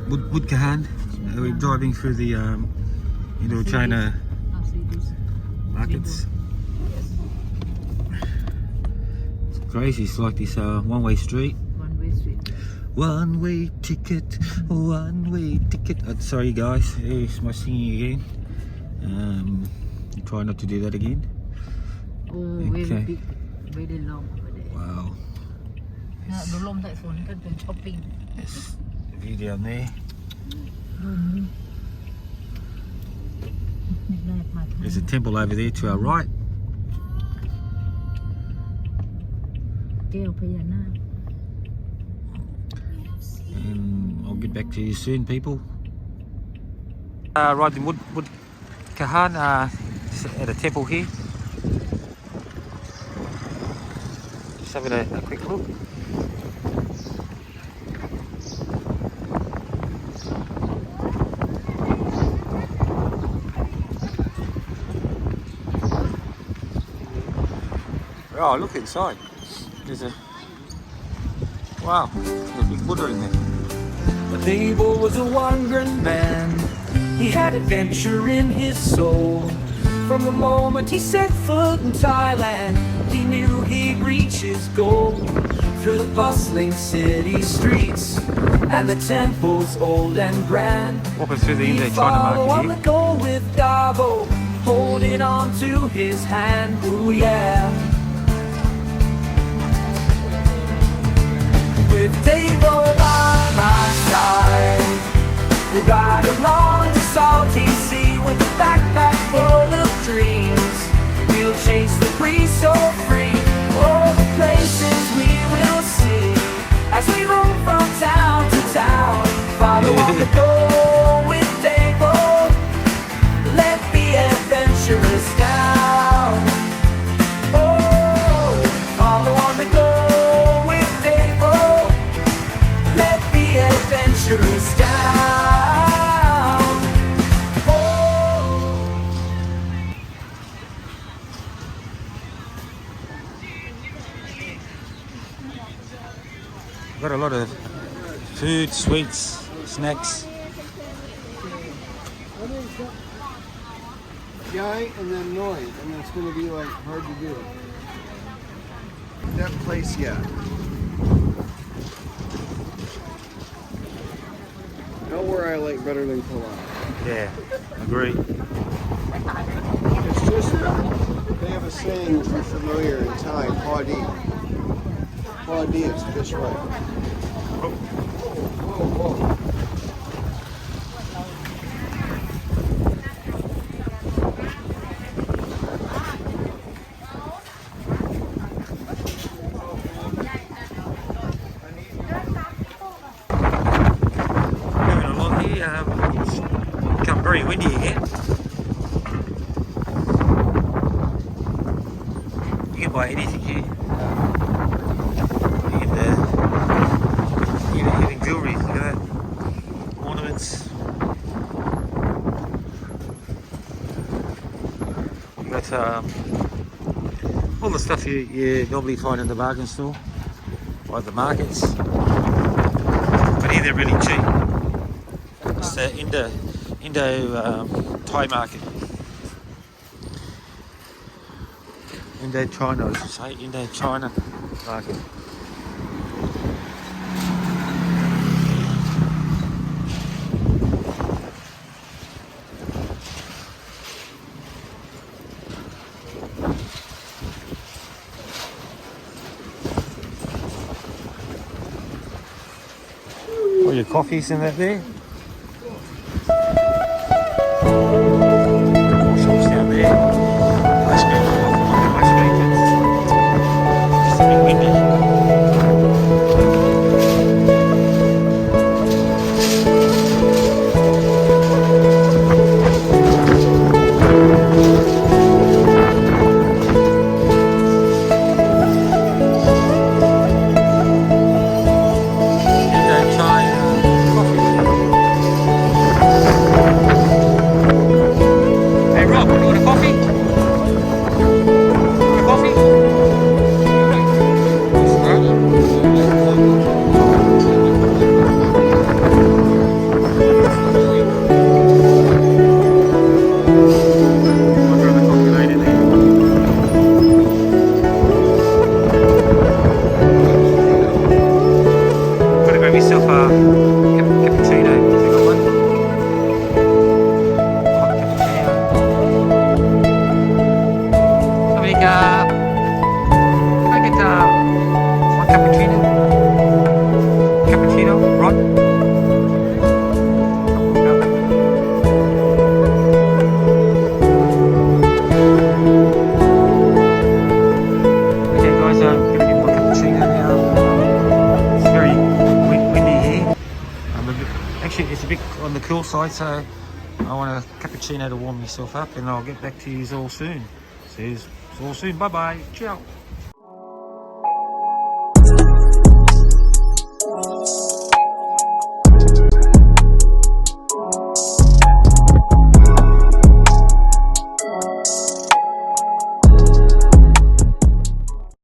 Mukdahan. We're driving through the Indochina markets. It's crazy. It's like this one-way street. One-way street. One-way ticket. One-way ticket. Sorry guys, it's my singing again. Try not to do that again. Oh, very big, very long over there. Wow. ดูลมใต้ฝนกันเป็นช้อปปิ้ง There's a view down there. There's a temple over there to our right. แก้วพญานาค And I'll get back to you soon, people. Right in Mukdahan, at a temple here. Just having a quick look. Oh, look inside. There's a wow, there's a big Buddha in there. Davo was a wandering man. He had adventure in his soul. From the moment he set foot in Thailand, he knew he'd reach his goal. Through the bustling city streets and the temples old and grand, Walking through the he'd Indochina follow on market the go with Davo, holding on to his hand. Ooh yeah. With Davo by my side, we ride along the salty sea with a backpack full of dreams. We'll chase the breeze so free, all the places we will see as we roam from town to town. Follow on the go with Davo, let the adventurous down. Oh, follow on the go with Davo, let the adventurous down. got a lot of food, sweets, snacks. Yai and then noi, and it's going to be like hard to do. That place, yeah. Nowhere I like better than Thailand. Yeah, agree. It's just, they have a saying, if you're familiar in Thai, Padi. Padi, it's just right. Whoa, whoa, whoa. Moving along here, it's become very windy again. You can buy anything here. Even jewelry, look at that. Ornaments. You got all the stuff you normally find in the bargain store, like the markets. But here they're really cheap. It's the Indo Thai market. Indochina, I should say, Indochina market. All your coffees in that there. More shops down there. Ice cream, ice makers. It's a bit windy. Can I get one cappuccino? Cappuccino, Rod? Okay guys, I'm gonna get my cappuccino now. It's very windy here. Actually, it's a bit on the cool side, so I want a cappuccino to warm myself up, and I'll get back to you all soon. See you all soon. Bye bye. Ciao.